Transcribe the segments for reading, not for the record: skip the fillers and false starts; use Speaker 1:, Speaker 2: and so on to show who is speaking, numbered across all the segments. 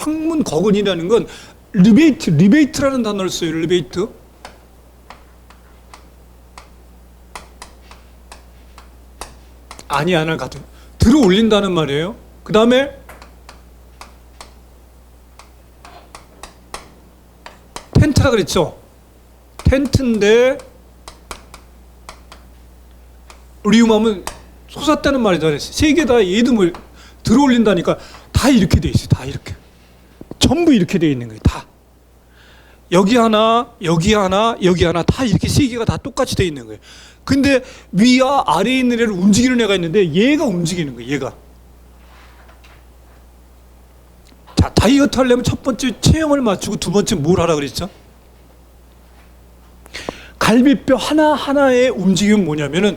Speaker 1: 항문 거근이라는 건 리베이트라는 단어를 써요. 리베이트. 안을 가득 들어 올린다는 말이에요. 그 다음에 텐트라 그랬죠. 텐트인데 리움하면 솟았다는 말이잖아요. 세 개 다 얘도 들어 올린다니까 다 이렇게 돼 있어요. 다 이렇게 전부 이렇게 돼 있는 거예요. 다 여기 하나, 여기 하나, 여기 하나 다 이렇게 세 개가 다 똑같이 돼 있는 거예요. 근데 위와 아래에 있는 애를 움직이는 애가 있는데 얘가 움직이는 거예요. 얘가. 자, 다이어트 하려면 첫 번째 체형을 맞추고 두 번째 뭘 하라 그랬죠? 갈비뼈 하나하나의 움직임은 뭐냐면은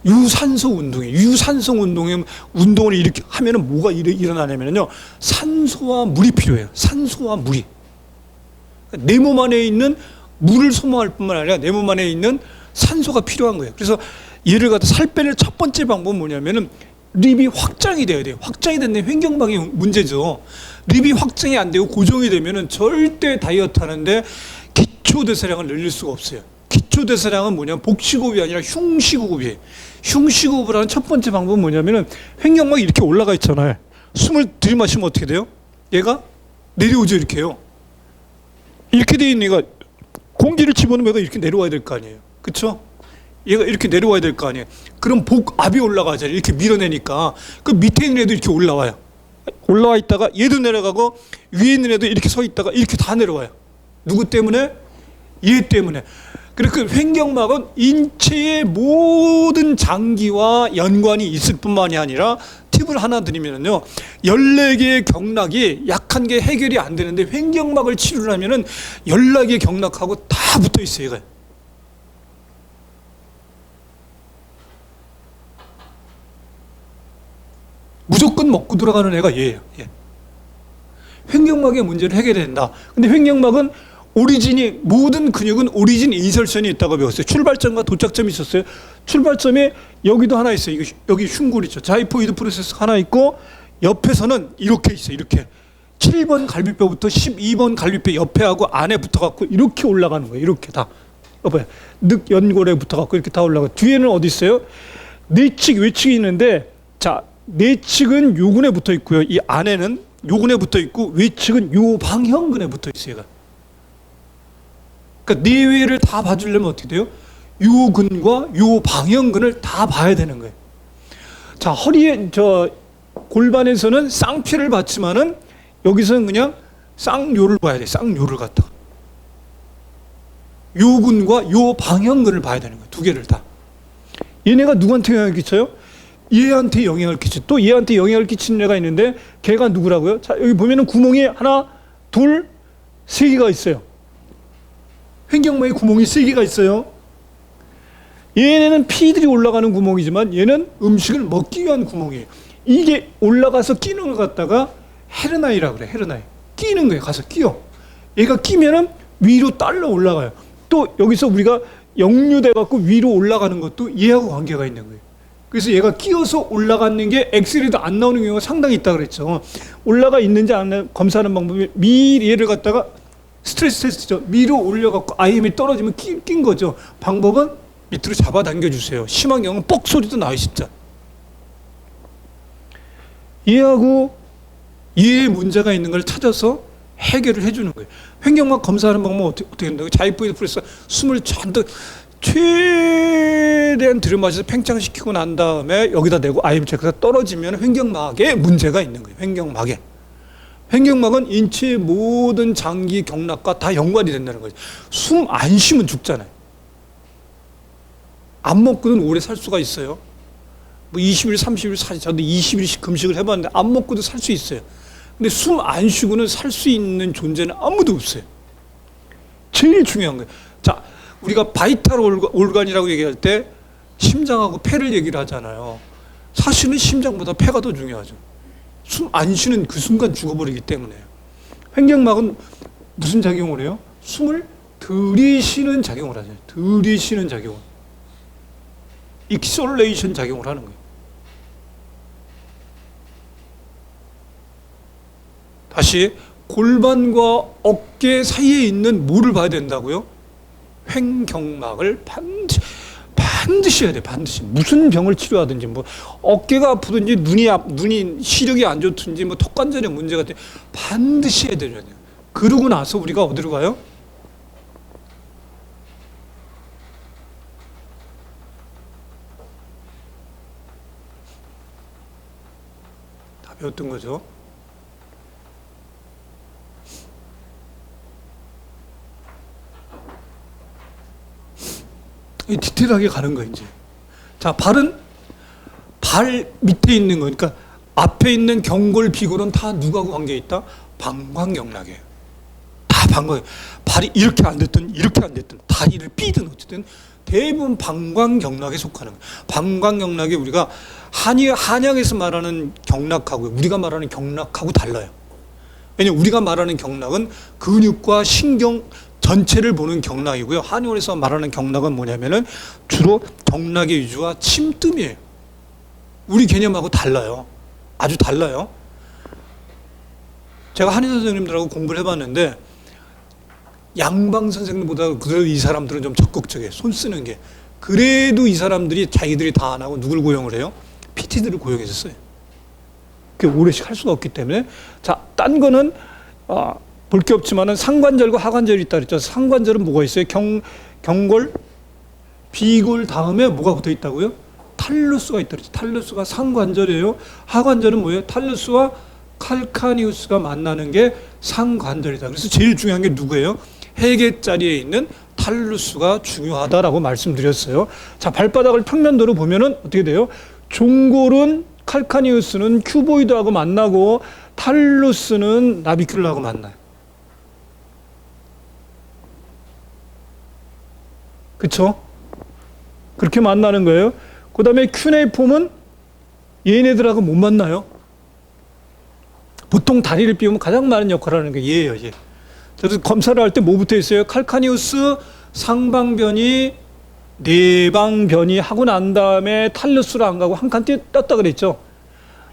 Speaker 1: 유산소 운동이에요. 유산소 운동을 이렇게 하면은 뭐가 일어나냐면요. 산소와 물이 필요해요. 산소와 물이. 내 몸 안에 있는 물을 소모할 뿐만 아니라 내 몸 안에 있는 산소가 필요한 거예요. 그래서 얘를 갖다 살 빼는 첫 번째 방법은 뭐냐면은 립이 확장이 돼야 돼요. 확장이 됐는데 횡격막이 문제죠. 립이 확장이 안 되고 고정이 되면은 절대 다이어트 하는데 기초 대사량을 늘릴 수가 없어요. 기초 대사량은 뭐냐면 복식호흡이 아니라 흉식호흡이에요. 흉식호흡을 하는 첫 번째 방법은 뭐냐면은 횡격막이 이렇게 올라가 있잖아요. 숨을 들이마시면 어떻게 돼요? 얘가 내려오죠. 이렇게요. 이렇게 돼 있는 얘가 공기를 집어넣으면 얘가 이렇게 내려와야 될 거 아니에요. 그렇죠? 얘가 이렇게 내려와야 될 거 아니에요. 그럼 복압이 올라가잖아요. 이렇게 밀어내니까 그 밑에 있는 애도 이렇게 올라와요. 올라와 있다가 얘도 내려가고 위에 있는 애도 이렇게 서 있다가 이렇게 다 내려와요. 누구 때문에? 얘 때문에. 그러니까 그 횡격막은 인체의 모든 장기와 연관이 있을 뿐만이 아니라 팁을 하나 드리면요. 14개의 경락이 약한 게 해결이 안 되는데 횡격막을 치료하면은 14개의 경락하고 다 붙어 있어요. 얘가. 무조건 먹고 들어가는 애가 얘예요. 얘. 횡격막의 문제를 해결해야 된다. 근데 횡격막은 오리진이 모든 근육은 오리진 인설션이 있다고 배웠어요. 출발점과 도착점이 있었어요. 출발점에 여기도 하나 있어요. 여기 흉골 있죠. 자이포이드 프로세스 하나 있고 옆에서는 이렇게 있어요. 이렇게 7번 갈비뼈부터 12번 갈비뼈 옆에하고 안에 붙어갖고 이렇게 올라가는 거예요. 이렇게 다. 여봐요. 늑 연골에 붙어갖고 이렇게 다 올라가. 뒤에는 어디 있어요? 내측 외측이 있는데 자 내측은 요근에 붙어 있고요. 이 안에는 요근에 붙어 있고 외측은 요 방형근에 붙어 있어요. 얘가. 그러니까 내외를 다 봐주려면 어떻게 돼요? 요 근과 요 방형근을 다 봐야 되는 거예요. 자, 허리에 골반에서는 쌍피를 봤지만은 여기서는 그냥 쌍요를 봐야 돼. 쌍요를 갖다가 요 근과 요 방형근을 봐야 되는 거예요. 두 개를 다. 얘네가 누구한테 영향을 끼쳐요? 얘한테 영향을 끼쳐. 또 얘한테 영향을 끼치는 애가 있는데 걔가 누구라고요? 자, 여기 보면은 구멍이 하나, 둘, 세 개가 있어요. 횡격막에 구멍이 3개가 있어요. 얘네는 피들이 올라가는 구멍이지만 얘는 음식을 먹기 위한 구멍이에요. 이게 올라가서 끼는 걸 갖다가 헤르나이라고 그래. 헤르나이. 끼는 거예요. 가서 끼어. 얘가 끼면은 위로 딸려 올라가요. 또 여기서 우리가 역류돼 갖고 위로 올라가는 것도 얘하고 관계가 있는 거예요. 그래서 얘가 끼어서 올라가는 게 엑스레이도 안 나오는 경우가 상당히 있다 그랬죠. 올라가 있는지 안 있는지 검사하는 방법이 미리 얘를 갖다가 스트레스 테스트죠. 위로 올려갖고 IM이 떨어지면 낀 거죠. 방법은 밑으로 잡아당겨 주세요. 심한 경우는 뻑 소리도 나요. 진짜. 얘하고 얘의 문제가 있는 걸 찾아서 해결을 해주는 거예요. 횡격막 검사하는 방법은 어떻게 된다고? 자이포이드 프레스 숨을 잔뜩 최대한 들이마셔서 팽창시키고 난 다음에 여기다 내고 IM 체크가 떨어지면 횡격막에 문제가 있는 거예요. 횡격막에. 횡격막은 인체의 모든 장기 경락과 다 연관이 된다는 거죠. 숨 안 쉬면 죽잖아요. 안 먹고는 오래 살 수가 있어요. 뭐 20일, 30일, 저도 20일씩 금식을 해봤는데 안 먹고도 살 수 있어요. 근데 숨 안 쉬고는 살 수 있는 존재는 아무도 없어요. 제일 중요한 거예요. 자, 우리가 바이탈 올간이라고 얘기할 때 심장하고 폐를 얘기를 하잖아요. 사실은 심장보다 폐가 더 중요하죠. 숨 안 쉬는 그 순간 죽어버리기 때문에. 횡격막은 무슨 작용을 해요? 숨을 들이쉬는 작용을 하죠. 들이쉬는 작용을. 익솔레이션 작용을 하는 거예요. 다시 골반과 어깨 사이에 있는 뭐를 봐야 된다고요? 횡경막을 반드시 해야 돼. 반드시. 무슨 병을 치료하든지 뭐 어깨가 아프든지 눈이 시력이 안 좋든지 뭐 턱관절에 문제가 있든지 반드시 해야 돼요. 그러고 나서 우리가 어디로 가요? 다 배웠던 거죠. 디테일하게 가는 거예요, 이제. 자, 발은 발 밑에 있는 거, 그러니까 앞에 있는 경골, 비골은 다 누구하고 관계 있다? 방광경락이에요. 다 방광. 발이 이렇게 안 됐든 이렇게 안 됐든 다리를 삐든 어쨌든 대부분 방광경락에 속하는 거예요. 방광경락이 우리가 한약에서 말하는 경락하고 우리가 말하는 경락하고 달라요. 왜냐하면 우리가 말하는 경락은 근육과 신경 전체를 보는 경락이고요. 한의원에서 말하는 경락은 뭐냐면은 주로 경락의 위주와 침뜸이에요. 우리 개념하고 달라요. 아주 달라요. 제가 한의사 선생님들하고 공부를 해봤는데 양방 선생님보다 그래도 이 사람들은 좀 적극적이에요. 손 쓰는 게. 그래도 이 사람들이 자기들이 다 안 하고 누굴 고용을 해요? PT들을 고용했었어요. 그게 오래씩 할 수가 없기 때문에. 자, 딴 거는 볼 게 없지만은 상관절과 하관절이 있다 그랬죠. 상관절은 뭐가 있어요? 경골, 비골 다음에 뭐가 붙어 있다고요? 탈루스가 있다 그랬죠. 탈루스가 상관절이에요. 하관절은 뭐예요? 탈루스와 칼카니우스가 만나는 게 상관절이다. 그래서 제일 중요한 게 누구예요? 해계자리에 있는 탈루스가 중요하다라고 말씀드렸어요. 자, 발바닥을 평면도로 보면은 어떻게 돼요? 종골은 칼카니우스는 큐보이드하고 만나고 탈루스는 나비큘라하고 만나요. 그쵸? 그렇게 만나는 거예요. 그 다음에 큐네이폼은 얘네들하고 못 만나요. 보통 다리를 삐우면 가장 많은 역할을 하는 게 얘예요, 얘. 그래서 검사를 할 때 뭐 붙어 있어요? 칼카니우스 상방변이 내방변이 하고 난 다음에 탈루스로 안 가고 한 칸 떴다 그랬죠.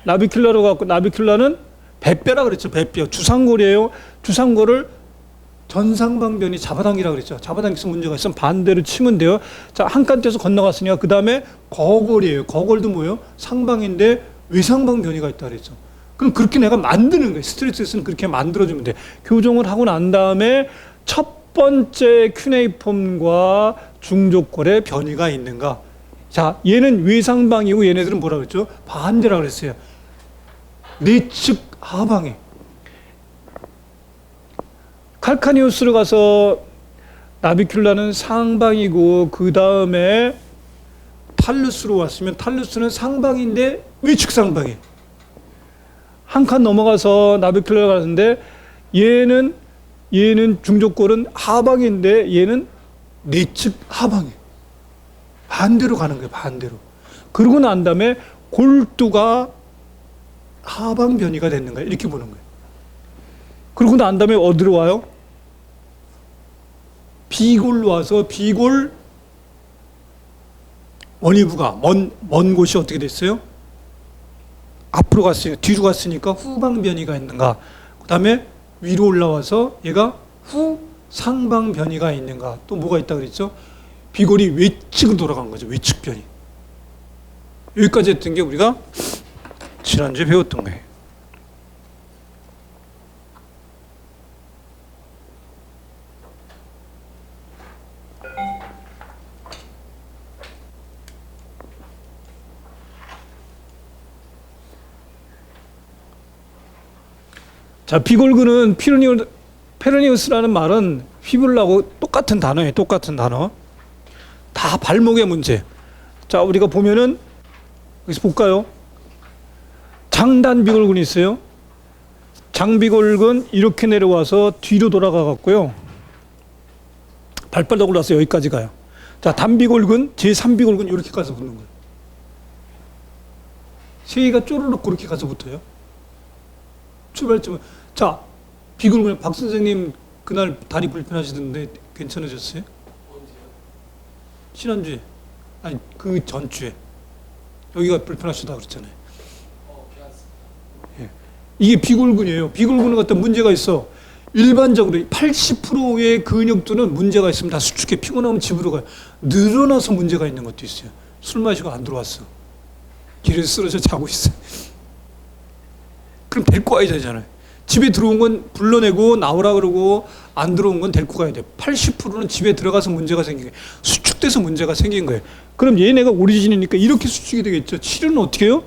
Speaker 1: 나비큘라로 갖고 나비큘라는 배뼈라 그랬죠. 배뼈. 주상골이에요. 주상골을 전상방변이 잡아당기라 그랬죠. 잡아당겨서 문제가 있으면 반대로 치면 돼요. 자, 한 칸 떼서 건너갔으니까 그 다음에 거골이에요. 거골도 뭐예요? 상방인데 외상방변이가 있다 그랬죠. 그럼 그렇게 내가 만드는 거예요. 스트레스에서는 그렇게 만들어주면 돼. 교정을 하고 난 다음에 첫 번째 큐네이폼과 중족골에 변이가 있는가. 자, 얘는 외상방이고 얘네들은 뭐라 그랬죠? 반대라 그랬어요. 내측 하방에. 칼카니우스로 가서 나비큘라는 상방이고 그 다음에 탈루스로 왔으면 탈루스는 상방인데 외측 상방이에요. 한 칸 넘어가서 나비큘라로 가는데 얘는 중족골은 하방인데 얘는 내측 하방이에요. 반대로 가는 거예요. 반대로. 그러고 난 다음에 골두가 하방 변이가 됐는 거예요. 이렇게 보는 거예요. 그러고 난 다음에 어디로 와요? 비골로 와서 비골 원위부가 먼 곳이 어떻게 됐어요? 앞으로 갔으니까 뒤로 갔으니까 후방 변이가 있는가. 그 다음에 위로 올라와서 얘가 후상방 변이가 있는가. 또 뭐가 있다 그랬죠? 비골이 외측으로 돌아간 거죠. 외측 변이. 여기까지 했던 게 우리가 지난주에 배웠던 거예요. 자, 비골근은 페르니우스라는 말은 휘블라고 똑같은 단어예요. 똑같은 단어. 다 발목의 문제. 자, 우리가 보면은 여기서 볼까요? 장단비골근이 있어요. 장비골근 이렇게 내려와서 뒤로 돌아가 갖고요. 발바닥 올라서 여기까지 가요. 자, 단비골근, 제3비골근 이렇게 가서 붙는 거예요. 세 개가 쪼르륵 그렇게 가서 붙어요. 출발점은. 자, 비골근 박 선생님 그날 다리 불편하시던데 괜찮으셨어요? 지난주에. 아니, 그 전주에. 여기가 불편하시다고 그랬잖아요. 예. 이게 비골근이에요. 비골근은 어떤 문제가 있어. 일반적으로 80%의 근육들은 문제가 있으면 다 수축해. 피곤하면 집으로 가요. 늘어나서 문제가 있는 것도 있어요. 술 마시고 안 들어왔어. 길에서 쓰러져 자고 있어. 그럼 데리고 와야 되잖아요. 집에 들어온 건 불러내고 나오라 그러고 안 들어온 건 데리고 가야 돼. 80%는 집에 들어가서 문제가 생긴 거예요. 수축돼서 문제가 생긴 거예요. 그럼 얘네가 오리진이니까 이렇게 수축이 되겠죠. 치료는 어떻게 해요?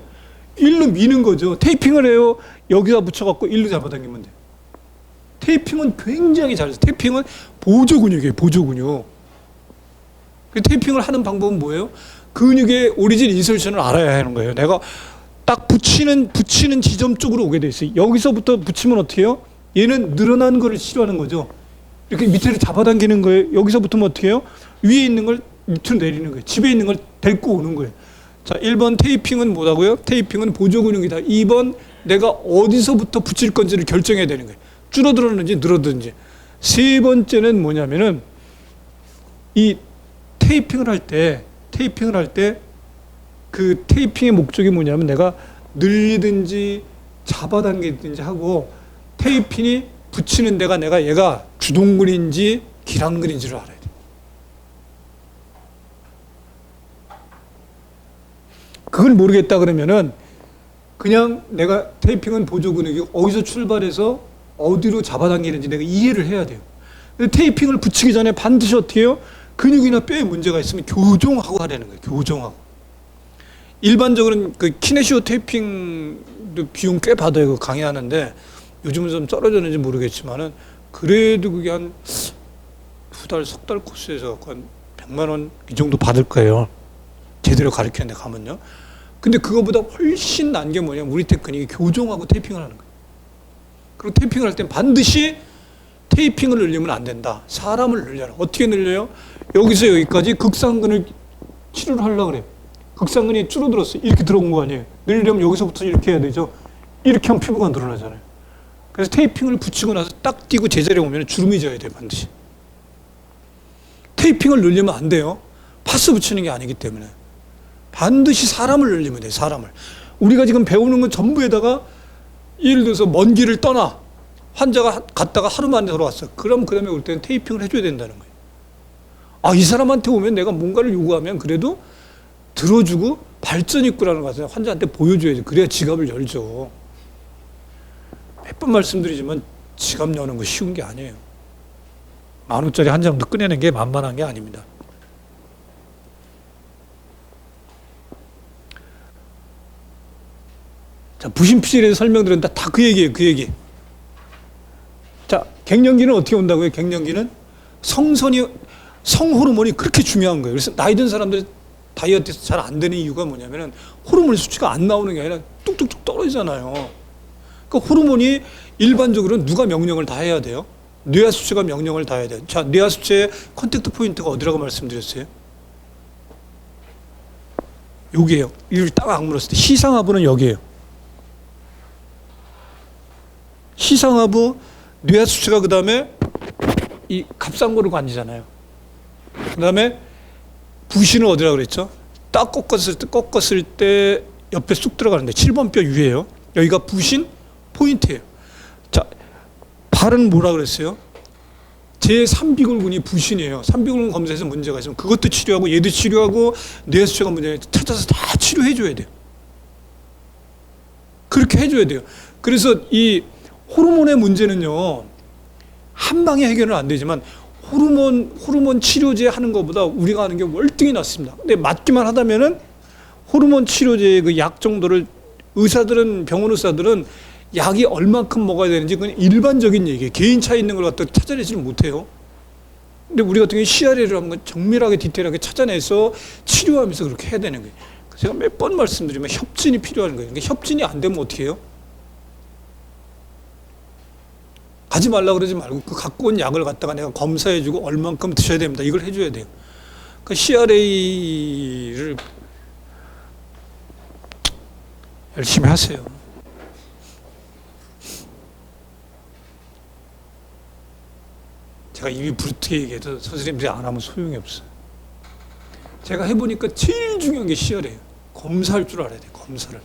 Speaker 1: 일로 미는 거죠. 테이핑을 해요. 여기다 붙여갖고 일로 잡아당기면 돼요. 테이핑은 굉장히 잘해요. 테이핑은 보조 근육이에요. 보조 근육. 테이핑을 하는 방법은 뭐예요? 근육의 오리진 인설션을 알아야 하는 거예요. 내가 딱 붙이는 지점 쪽으로 오게 돼 있어요. 여기서부터 붙이면 어떻게 해요? 얘는 늘어난 거를 치료하는 거죠. 이렇게 밑에를 잡아당기는 거예요. 여기서 붙으면 어떻게 해요? 위에 있는 걸 밑으로 내리는 거예요. 집에 있는 걸 데리고 오는 거예요. 자, 1번 테이핑은 뭐라고요? 테이핑은 보조 근육이다. 2번 내가 어디서부터 붙일 건지를 결정해야 되는 거예요. 줄어들었는지 늘어든지. 세 번째는 뭐냐면은 이 테이핑을 할 때 그 테이핑의 목적이 뭐냐면 내가 늘리든지 잡아당기든지 하고 테이핑이 붙이는 데가 얘가 주동근인지 기랑근인지를 알아야 돼. 그걸 모르겠다 그러면은 그냥 내가 테이핑은 보조 근육이고 어디서 출발해서 어디로 잡아당기는지 내가 이해를 해야 돼요. 테이핑을 붙이기 전에 반드시 어떻게 해요? 근육이나 뼈에 문제가 있으면 교정하고 하라는 거예요. 교정하고. 일반적으로는 그 키네시오 테이핑도 비용 꽤 받아요. 그 강의하는데 요즘은 좀 떨어졌는지 모르겠지만은 그래도 그게 한 2달, 석 달 코스에서 한 100만 원 이 정도 받을 거예요. 제대로 가르치는데 가면요. 근데 그거보다 훨씬 난 게 뭐냐면 우리 테크닉이 교정하고 테이핑을 하는 거예요. 그리고 테이핑을 할 땐 반드시 테이핑을 늘리면 안 된다. 사람을 늘려라. 어떻게 늘려요? 여기서 여기까지 극상근을 치료를 하려고 그래요. 극상근이 줄어들었어요. 이렇게 들어온 거 아니에요. 늘리려면 여기서부터 이렇게 해야 되죠. 이렇게 하면 피부가 늘어나잖아요. 그래서 테이핑을 붙이고 나서 딱 띄고 제자리에 오면 주름이 져야 돼요. 반드시. 테이핑을 늘리면 안 돼요. 파스 붙이는 게 아니기 때문에. 반드시 사람을 늘리면 돼요. 사람을. 우리가 지금 배우는 건 전부에다가 예를 들어서 먼 길을 떠나 환자가 갔다가 하루 만에 돌아왔어. 그럼 그 다음에 올 때는 테이핑을 해줘야 된다는 거예요. 아, 이 사람한테 오면 내가 뭔가를 요구하면 그래도 들어주고 발전 있구라는 것을 환자한테 보여줘야죠. 그래야 지갑을 열죠. 몇 번 말씀드리지만 지갑 여는 거 쉬운 게 아니에요. 10,000원짜리 한 장도 꺼내는 게 만만한 게 아닙니다. 자, 부신피질에서 설명드렸는데 다 그 얘기예요. 그 얘기. 자, 갱년기는 어떻게 온다고요? 갱년기는 성호르몬이 그렇게 중요한 거예요. 그래서 나이 든 사람들이 다이어트에서 잘 안 되는 이유가 뭐냐면은 호르몬 수치가 안 나오는 게 아니라 뚝뚝뚝 떨어지잖아요. 그러니까 호르몬이 일반적으로 누가 명령을 다 해야 돼요? 뇌하수체가 명령을 다 해야 돼요. 자, 뇌하수체의 컨택트 포인트가 어디라고 말씀드렸어요? 여기에요. 이를 딱 악물었을 때 시상하부는 여기에요. 시상하부 뇌하수체가 그 다음에 이 갑상골을 관지잖아요. 그 다음에 부신은 어디라고 그랬죠? 딱 꺾었을 때 옆에 쑥 들어가는데 7번 뼈 위에요. 여기가 부신 포인트예요. 자, 발은 뭐라 그랬어요? 제3비골근이 부신이에요. 3비골근 검사에서 문제가 있으면 그것도 치료하고 얘도 치료하고 뇌하수체가 문제가 찾아서 다 치료해줘야 돼요. 그렇게 해줘야 돼요. 그래서 이 호르몬의 문제는요, 한 방에 해결은 안 되지만 호르몬 치료제 하는 것보다 우리가 하는 게 월등히 낫습니다. 근데 맞기만 하다면은 호르몬 치료제의 그 약 정도를 병원 의사들은 약이 얼만큼 먹어야 되는지 그건 일반적인 얘기예요. 개인 차이 있는 걸 갖다 찾아내지는 못해요. 근데 우리 같은 경우에 CRA를 한번 정밀하게 디테일하게 찾아내서 치료하면서 그렇게 해야 되는 거예요. 제가 몇 번 말씀드리면 협진이 필요한 거예요. 그러니까 협진이 안 되면 어떻게 해요? 가지 말라 그러지 말고 그 갖고 온 약을 갖다가 내가 검사해주고 얼만큼 드셔야 됩니다. 이걸 해줘야 돼요. 그 CRA를 열심히 하세요. 제가 입이 부르트게 얘기해도 선생님들이 안 하면 소용이 없어요. 제가 해보니까 제일 중요한 게 CRA예요. 검사할 줄 알아야 돼요. 검사를.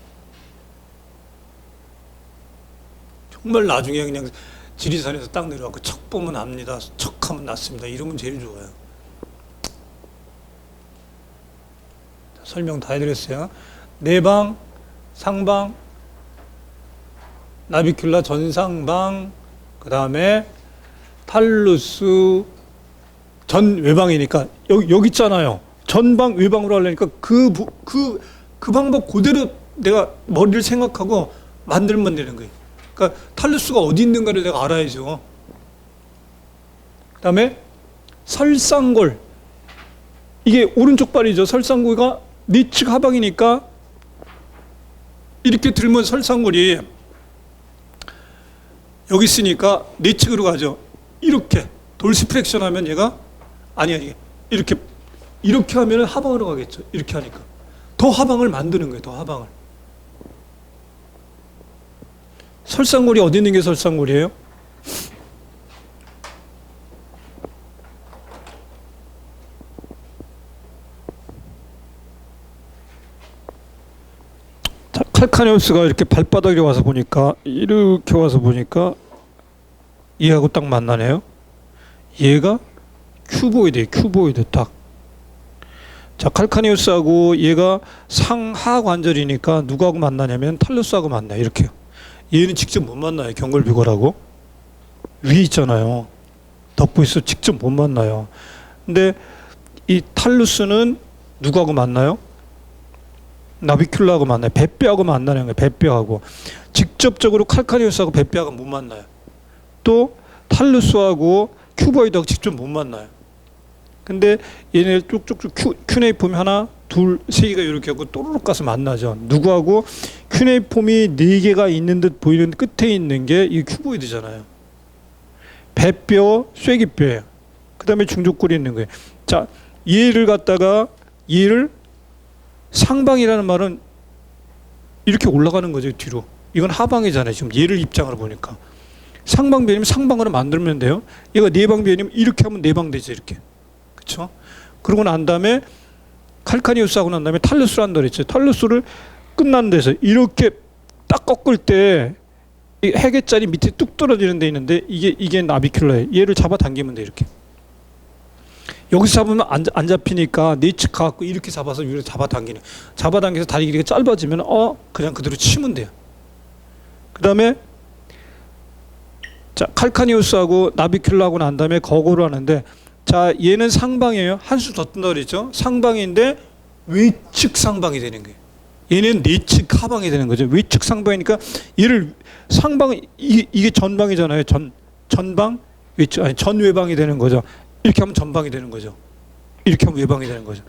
Speaker 1: 정말 나중에 그냥 지리산에서 딱 내려와서 척 보면 압니다. 척하면 낫습니다. 이러면 제일 좋아요. 설명 다 해드렸어요. 내방, 상방, 나비큘라 전상방, 그 다음에 탈루스 전 외방이니까 여기 있잖아요. 전방 외방으로 하려니까 그 방법 그대로 내가 머리를 생각하고 만들면 되는 거예요. 그러니까 탈루스가 어디 있는가를 내가 알아야죠. 그 다음에 설상골, 이게 오른쪽 발이죠. 설상골가 니측 하방이니까 이렇게 들면 설상골이 여기 있으니까 니측으로 가죠. 이렇게 돌스프렉션 하면 얘가 아니 이렇게 하면 하방으로 가겠죠. 이렇게 하니까 더 하방을 만드는 거예요. 더 하방을. 설상골이 어디 있는 게 설상골이에요? 칼카니우스가 이렇게 발바닥에 와서 보니까 이렇게 와서 보니까 얘하고 딱 만나네요. 얘가 큐보이드예요. 큐보이드 딱. 자, 칼카니우스하고 얘가 상하 관절이니까 누구하고 만나냐면 탈루스하고 만나요. 이렇게요. 얘는 직접 못 만나요. 경골비골하고 위에 있잖아요. 덮고 있어 직접 못 만나요. 근데 이 탈루스는 누구하고 만나요? 나비큘라하고 만나요. 배뼈하고 만나는 거예요. 배뼈하고. 직접적으로 칼카니우스하고 배뼈하고 못 만나요. 또 탈루스하고 큐보이드하고 직접 못 만나요. 근데 얘네 쭉쭉쭉 큐네이폼이 하나, 둘, 세 개가 이렇게 하고 또르륵 가서 만나죠. 누구하고? 큐네이폼이 네 개가 있는 듯 보이는 끝에 있는 게 이 큐보이드잖아요. 배뼈, 쐐기뼈예요. 그 다음에 중족골이 있는 거예요. 자, 얘를 상방이라는 말은 이렇게 올라가는 거죠, 뒤로. 이건 하방이잖아요. 지금 얘를 입장으로 보니까. 상방변이면 상방으로 만들면 돼요. 얘가 내방변이면 이렇게 하면 내방 되죠, 이렇게. 그렇죠? 그러고 난 다음에 칼카니우스 하고 난 다음에 탈루스를 한다 그랬죠. 탈루스를 끝난 데서 이렇게 딱 꺾을 때 해계짜리 밑에 뚝 떨어지는 데 있는데 이게 나비큘라예요. 얘를 잡아당기면 돼, 이렇게. 여기서 잡으면 안 잡히니까 네측 가갖고 이렇게 잡아서 위로 잡아당기는. 잡아당겨서 다리 길이가 짧아지면 그냥 그대로 치면 돼요. 그 다음에 자, 칼카니우스하고 나비큘라하고 난 다음에 거고를 하는데, 자, 얘는 상방이에요. 한 수 더 뜬다 그랬죠. 상방인데 외측 상방이 되는 거예요. 얘는 내측 하방이 되는 거죠. 외측 상방이니까 얘를 상방, 이게 전방이잖아요. 전방 외측, 아니 전외방이 되는 거죠. 이렇게 하면 전방이 되는 거죠. 이렇게 하면 외방이 되는 거죠.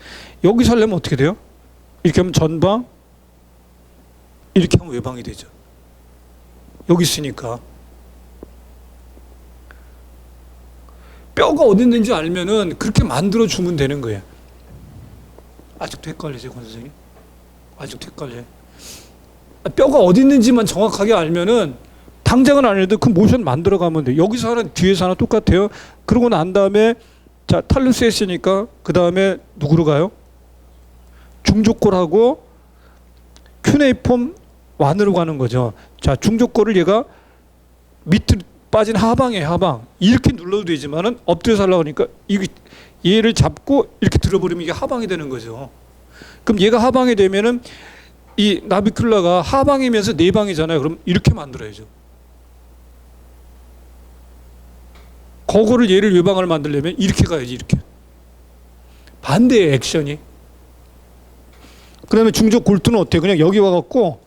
Speaker 1: 여기서 하려면 어떻게 돼요? 이렇게 하면 전방, 이렇게 하면 외방이 되죠. 여기 있으니까. 뼈가 어디 있는지 알면은 그렇게 만들어 주면 되는 거예요. 아직도 헷갈리세요, 권 선생님? 아직도 헷갈려요. 뼈가 어디 있는지만 정확하게 알면은 당장은 안 해도 그 모션 만들어 가면 돼요. 여기서 하나, 뒤에서 하나 똑같아요. 그러고 난 다음에 자, 탈루스 했으니까 그 다음에 누구로 가요? 중족골하고 큐네이폼 완으로 가는 거죠. 자, 중족골을 얘가 밑으로 빠진 하방에 하방 이렇게 눌러도 되지만은 엎드려서 하려고 하니까 얘를 잡고 이렇게 들어버리면 이게 하방이 되는 거죠. 그럼 얘가 하방이 되면은 이 나비큘라가 하방이면서 내방이잖아요. 그럼 이렇게 만들어야죠. 거고를 얘를 외방을 만들려면 이렇게 가야지, 이렇게. 반대의 액션이. 그다음에 중족 골투는 어때요? 그냥 여기 와갖고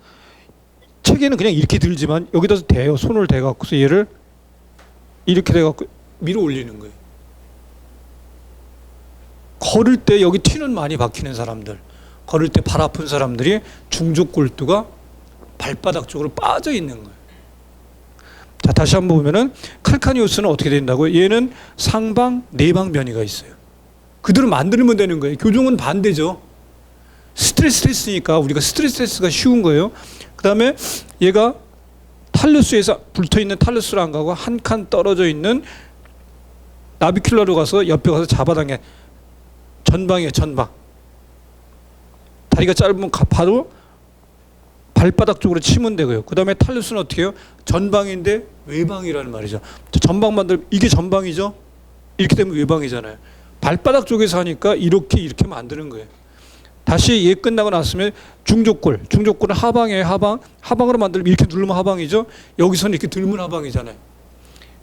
Speaker 1: 책에는 그냥 이렇게 들지만 여기다 대요. 손을 대갖고서 얘를 이렇게 돼갖고 밀어 올리는 거예요. 걸을 때 여기 튀는 많이 박히는 사람들, 걸을 때 발 아픈 사람들이 중족골두가 발바닥 쪽으로 빠져 있는 거예요. 자, 다시 한번 보면은 칼카니우스는 어떻게 된다고요? 얘는 상방, 내방 변이가 있어요. 그대로 만들면 되는 거예요. 교종은 반대죠. 스트레스가 우리가 스트레스가 쉬운 거예요. 그 다음에 얘가 탈루스에서 붙어있는 탈루스로 안 가고 한 칸 떨어져 있는 나비큘라로 가서 옆에 가서 잡아당겨. 전방이에요, 전방. 다리가 짧으면 바로 발바닥 쪽으로 치면 되고요. 그 다음에 탈루스는 어떻게 해요? 전방인데 외방이라는 말이죠. 전방 만들면 이게 전방이죠. 이렇게 되면 외방이잖아요. 발바닥 쪽에서 하니까 이렇게 만드는 거예요. 다시 얘 끝나고 났으면 중족골은 하방이에요. 하방으로 만들면 이렇게 누르면 하방이죠. 여기서는 이렇게 들면 하방이잖아요.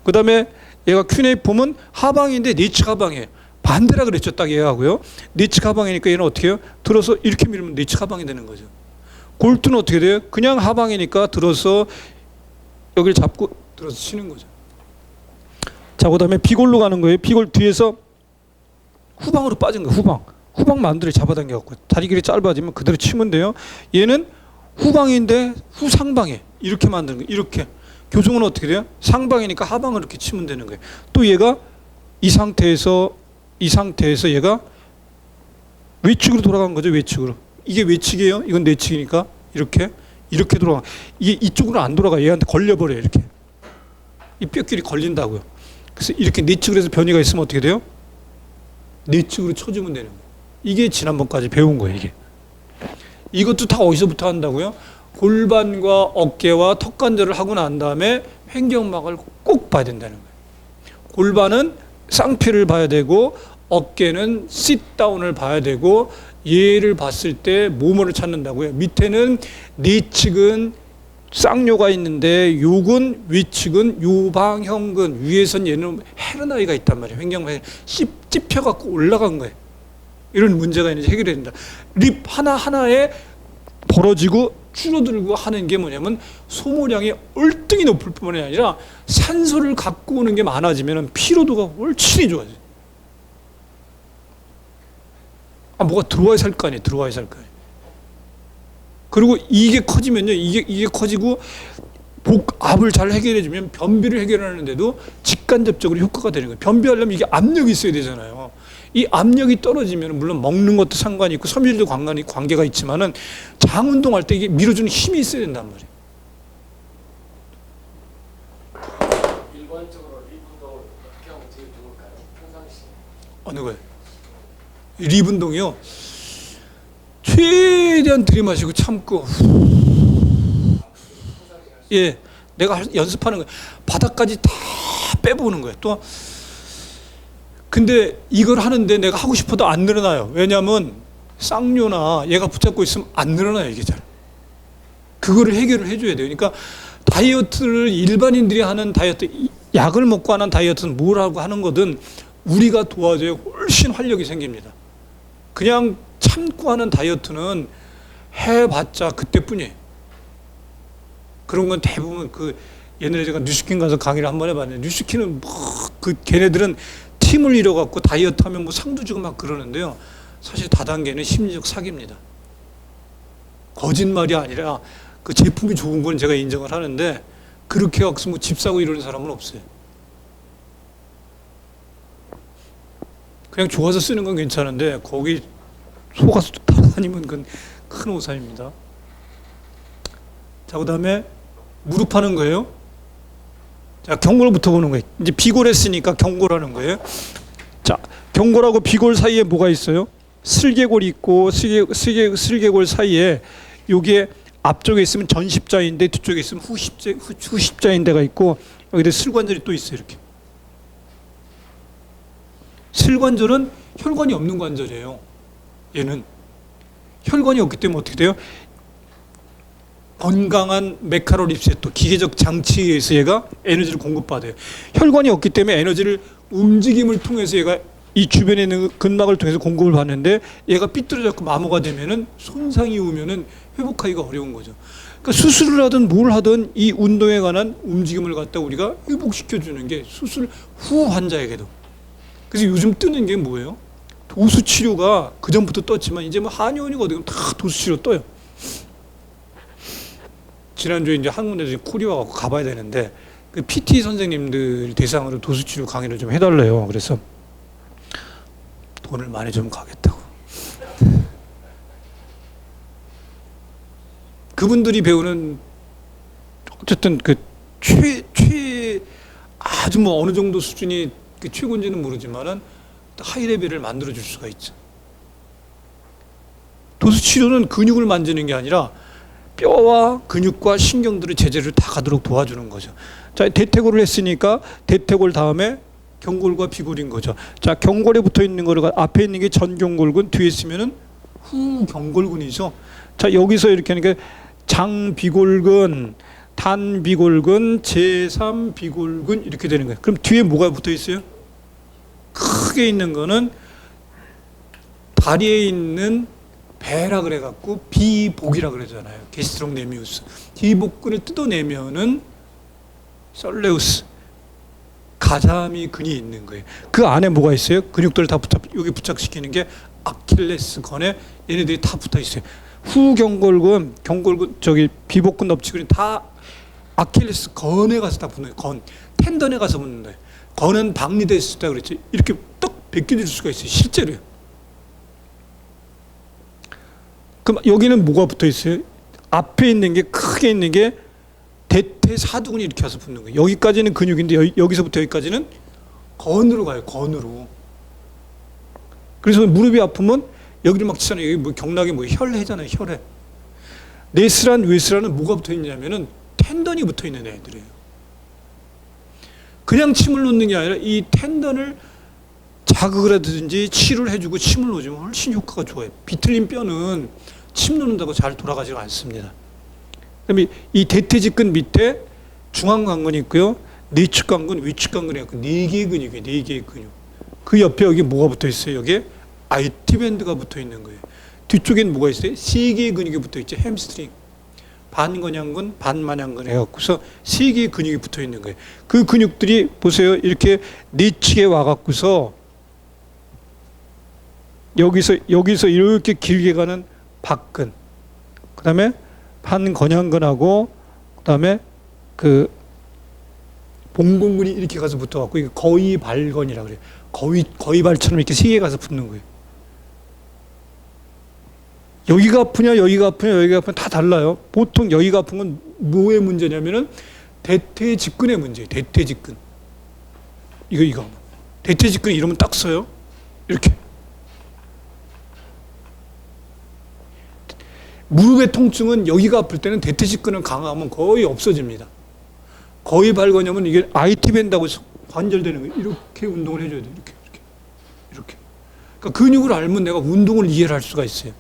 Speaker 1: 그 다음에 얘가 큐네이폼은 하방인데 내측 하방이에요. 반대라 그랬죠. 딱 얘하고요. 내측 하방이니까 얘는 어떻게 해요? 들어서 이렇게 밀면 내측 하방이 되는 거죠. 골투는 어떻게 돼요? 그냥 하방이니까 들어서 여기를 잡고 들어서 치는 거죠. 자, 그 다음에 비골로 가는 거예요. 비골 뒤에서 후방으로 빠진 거예요. 후방 만들어 잡아당겨갖고 다리 길이 짧아지면 그대로 치면 돼요. 얘는 후방인데 후상방에 이렇게 만드는 거예요. 이렇게. 교정은 어떻게 돼요? 상방이니까 하방을 이렇게 치면 되는 거예요. 또 얘가 이 상태에서 얘가 외측으로 돌아간 거죠. 외측으로. 이게 외측이에요. 이건 내측이니까 이렇게 돌아가. 이게 이쪽으로 안 돌아가. 얘한테 걸려버려요. 이렇게. 이 뼈끼리 걸린다고요. 그래서 이렇게 내측으로 해서 변이가 있으면 어떻게 돼요? 내측으로 쳐주면 되는 거예요. 이게 지난번까지 배운 거예요. 이것도 다 어디서부터 한다고요? 골반과 어깨와 턱 관절을 하고 난 다음에 횡격막을 꼭 봐야 된다는 거예요. 골반은 쌍피를 봐야 되고 어깨는 sit-down을 봐야 되고 얘를 봤을 때 뭐뭐를 찾는다고요. 밑에는 내측은 쌍요가 있는데 요근, 위측은 요방형근, 위에선 얘는 헤르나이가 있단 말이에요. 횡격막에 찝혀갖고 올라간 거예요. 이런 문제가 있는지 해결해야 된다. 립 하나하나에 벌어지고 줄어들고 하는 게 뭐냐면 소모량이 얼등히 높을 뿐만이 아니라 산소를 갖고 오는 게 많아지면 피로도가 훨씬 좋아져요. 뭐가 들어와야 살 거 아니에요. 그리고 이게 커지면요. 이게 커지고 복압을 잘 해결해주면 변비를 해결하는데도 직간접적으로 효과가 되는 거예요. 변비하려면 이게 압력이 있어야 되잖아요. 이 압력이 떨어지면 물론 먹는 것도 상관이 있고 섬유질도 관계가 있지만은 장 운동할 때 이게 밀어주는 힘이 있어야 된단 말이에요.
Speaker 2: 일반적으로 립 운동을 어떻게 하면 제일 좋을까요? 평상시
Speaker 1: 어느 거예요? 립 운동이요. 최대한 들이마시고 참고. 예, 내가 연습하는 거예요. 바닥까지 다 빼보는 거예요. 또 근데 이걸 하는데 내가 하고 싶어도 안 늘어나요. 왜냐하면 쌍뇨나 얘가 붙잡고 있으면 안 늘어나요. 이게 잘. 그거를 해결을 해줘야 돼요. 그러니까 다이어트를 일반인들이 하는 다이어트, 약을 먹고 하는 다이어트는 뭐라고 하는 거든 우리가 도와줘야 훨씬 활력이 생깁니다. 그냥 참고 하는 다이어트는 해봤자 그때뿐이에요. 그런 건 대부분 옛날에 제가 뉴스킨 가서 강의를 한번 해봤는데 뉴스킨은 걔네들은 팀을 이뤄갖고 다이어트 하면 상도 주고 막 그러는데요. 사실 다단계는 심리적 사기입니다. 거짓말이 아니라 그 제품이 좋은 건 제가 인정을 하는데 그렇게 해서 집 사고 이러는 사람은 없어요. 그냥 좋아서 쓰는 건 괜찮은데 거기 속아서 따라다니면 그건 큰 오산입니다. 자, 그 다음에 무릎 하는 거예요. 자, 경골부터 보는 거예요. 이제 비골했으니까 경골하는 거예요. 자, 경골하고 비골 사이에 뭐가 있어요? 슬개골이 있고 슬개골 사이에 여기에 앞쪽에 있으면 전십자인데 뒤쪽에 있으면 후십자인데가 있고 여기에 슬관절이 또 있어요. 이렇게. 슬관절은 혈관이 없는 관절이에요. 얘는 혈관이 없기 때문에 어떻게 돼요? 건강한 메카노립세토 기계적 장치에 의해서 얘가 에너지를 공급받아요. 혈관이 없기 때문에 에너지를 움직임을 통해서 얘가 이 주변에 있는 근막을 통해서 공급을 받는데 얘가 삐뚤어졌고 마모가 되면은 손상이 오면은 회복하기가 어려운 거죠. 그러니까 수술을 하든 뭘 하든 이 운동에 관한 움직임을 갖다 우리가 회복시켜 주는 게 수술 후 환자에게도. 그래서 요즘 뜨는 게 뭐예요? 도수 치료가 그 전부터 떴지만 이제 한의원이고 어디 가면 다 도수 치료 떠요. 지난주에 이제 한 군데 콜이 와갖고 가봐야 되는데 그 PT 선생님들 대상으로 도수 치료 강의를 좀 해달래요. 그래서 돈을 많이 좀 가겠다고. 그분들이 배우는 어쨌든 아주 어느 정도 수준이 최고인지는 모르지만은 하이 레벨을 만들어 줄 수가 있죠. 도수 치료는 근육을 만지는 게 아니라 뼈와 근육과 신경들의 제재를 다 가도록 도와주는 거죠. 자, 대퇴골을 했으니까 대퇴골 다음에 경골과 비골인 거죠. 자, 경골에 붙어 있는 거가 앞에 있는 게 전경골근, 뒤에 있으면은 후경골근이죠. 자, 여기서 이렇게 하니까 장비골근, 단비골근, 제3비골근 이렇게 되는 거예요. 그럼 뒤에 뭐가 붙어 있어요? 크게 있는 거는 다리에 있는 배라 그래갖고 비복이라 그러잖아요. 게스트록네미우스. 비복근을 뜯어내면은 솔레우스, 가자미 근이 있는 거예요. 그 안에 뭐가 있어요? 근육들을 다 여기 부착시키는 게 아킬레스건에 얘네들이 다 붙어 있어요. 후경골근, 경골근, 저기 비복근 넙치근이 다 아킬레스건에 가서 다 붙는 거예요. 건, 텐던에 가서 붙는 거예요. 건은 박리돼 있을 때 그랬지. 이렇게 떡 벗겨질 수가 있어요. 실제로요. 그럼 여기는 뭐가 붙어 있어요? 앞에 있는 게 크게 있는 게 대퇴사두근이 이렇게 와서 붙는 거예요. 여기까지는 근육인데 여기서부터 여기까지는 건으로 가요. 건으로. 그래서 무릎이 아프면 여기를 막 치잖아요. 여기 뭐 경락이 뭐 혈해잖아요. 혈해. 네스란 외스란은 뭐가 붙어 있냐면은 텐던이 붙어 있는 애들이에요. 그냥 침을 놓는 게 아니라 이 텐던을 자극을 하든지 치료를 해주고 침을 놓으면 훨씬 효과가 좋아요. 비틀린 뼈는 침 놓는다고 잘 돌아가지 않습니다. 그다음에 이 대퇴직근 밑에 중앙관근이 있고요, 내측관근, 위측관근이 있고 네 개의 근육이에요. 네 개의 근육. 그 옆에 여기 뭐가 붙어 있어요? 여기에 IT 밴드가 붙어 있는 거예요. 뒤쪽엔 뭐가 있어요? 세 개의 근육이 붙어 있죠. 햄스트링, 반건양근, 반만양근 해갖고서 세 개의 근육이 붙어 있는 거예요. 그 근육들이 보세요. 이렇게 내측에 와갖고서 여기서 이렇게 길게 가는 박근, 그 다음에 반건양근하고, 그 다음에 그 봉공근이 이렇게 가서 붙어갖고 이게 거의 발건이라 그래요. 거의 발처럼 이렇게 세 개 가서 붙는 거예요. 여기가 아프냐, 여기가 아프냐, 여기가 아프냐 다 달라요. 보통 여기가 아픈 건 뭐의 문제냐면은 대퇴직근의 문제예요. 대퇴직근. 이거. 대퇴직근 이러면 딱 써요. 이렇게. 무릎의 통증은 여기가 아플 때는 대퇴직근은 강하면 거의 없어집니다. 거의 발건염은 이게 IT 밴드하고 관절되는 거예요. 이렇게 운동을 해줘야 돼요. 이렇게. 그러니까 근육을 알면 내가 운동을 이해를 할 수가 있어요.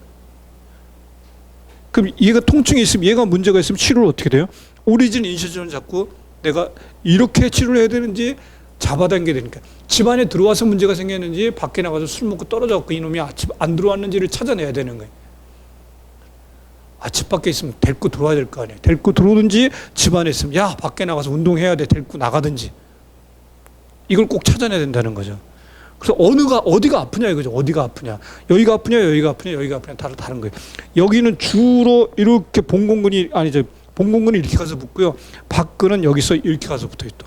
Speaker 1: 그럼 얘가 통증이 있으면, 얘가 문제가 있으면 치료를 어떻게 돼요? 오리진 인시전을 잡고 내가 이렇게 치료를 해야 되는지 잡아당겨야 되니까, 집안에 들어와서 문제가 생겼는지 밖에 나가서 술 먹고 떨어져갖고 이놈이 집 안 들어왔는지를 찾아내야 되는 거예요. 집 밖에 있으면 데리고 들어와야 될 거 아니에요. 데리고 들어오든지 집안에 있으면 야 밖에 나가서 운동해야 돼, 데리고 나가든지, 이걸 꼭 찾아내야 된다는 거죠. 그래서 어디가 아프냐 이거죠. 어디가 아프냐, 여기가 아프냐, 여기가 아프냐, 여기가 아프냐, 다른 거예요. 여기는 주로 이렇게 봉공근이 아니죠. 봉공근이 이렇게 가서 붙고요. 박근은 여기서 이렇게 가서 붙어 있다.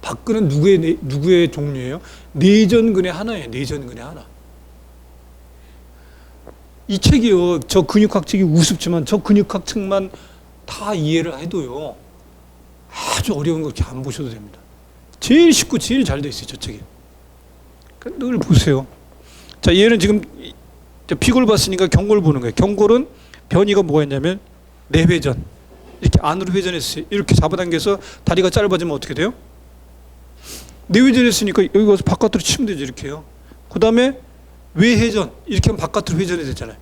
Speaker 1: 박근은 누구의 종류예요? 내전근의 하나예요. 내전근의 하나. 이 책이요, 저 근육학 책이 우습지만 저 근육학 책만 다 이해를 해도요, 아주 어려운 거 이렇게 안 보셔도 됩니다. 제일 쉽고 제일 잘 돼 있어요, 저 책이. 그러니까 늘 보세요. 자, 얘는 지금 피골 봤으니까 경골 보는 거예요. 경골은 변이가 뭐가 있냐면 내회전, 이렇게 안으로 회전했어요. 이렇게 잡아당겨서 다리가 짧아지면 어떻게 돼요? 내회전했으니까 여기 가서 바깥으로 치면 되죠. 이렇게요. 그 다음에 외회전, 이렇게 하면 바깥으로 회전이 되잖아요.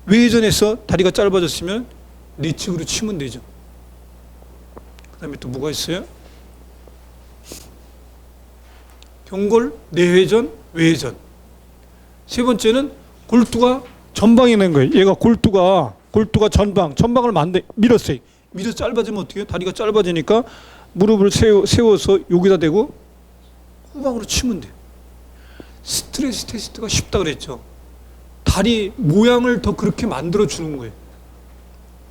Speaker 1: 외회전해서 다리가 짧아졌으면 내측으로 치면 되죠. 그 다음에 또 뭐가 있어요? 경골, 내회전, 외회전. 세 번째는 골두가 전방에 있는 거예요. 얘가 골두가 전방을 밀었어요. 밀어서 짧아지면 어떻게 해요? 다리가 짧아지니까 무릎을 세워서 여기다 대고 후방으로 치면 돼요. 스트레스 테스트가 쉽다 그랬죠. 다리 모양을 더 그렇게 만들어 주는 거예요.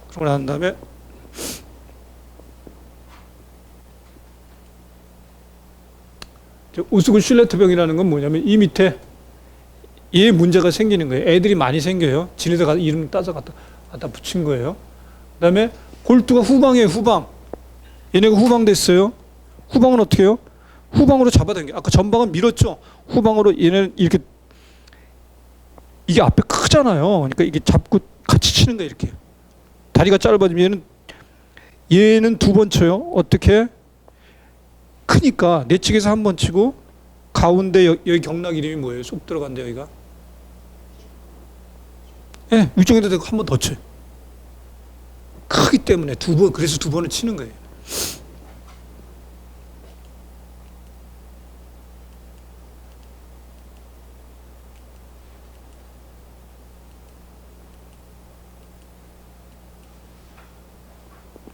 Speaker 1: 그러고 난 다음에 우스글 슐레트병이라는 건 뭐냐면 이 밑에 얘 문제가 생기는 거예요. 애들이 많이 생겨요. 지네들 이름 따서 갖다 붙인 거예요. 그 다음에 골두가 후방이에요. 후방. 얘네가 후방 됐어요. 후방은 어떻게 해요? 후방으로 잡아당겨. 아까 전방은 밀었죠. 후방으로 얘는 이렇게, 이게 앞에 크잖아요. 그러니까 이게 잡고 같이 치는 거예요. 이렇게 다리가 짧아지면 얘는 두 번 쳐요. 어떻게? 크니까 내측에서 한 번 치고 가운데 여기 경락 이름이 뭐예요? 쏙 들어간대 여기가. 예, 위쪽에다 대고 한 번 더 쳐요. 크기 때문에 두 번, 그래서 두 번을 치는 거예요.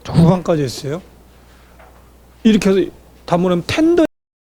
Speaker 1: 후반까지 했어요. 이렇게 해서 다 뭐냐면 텐더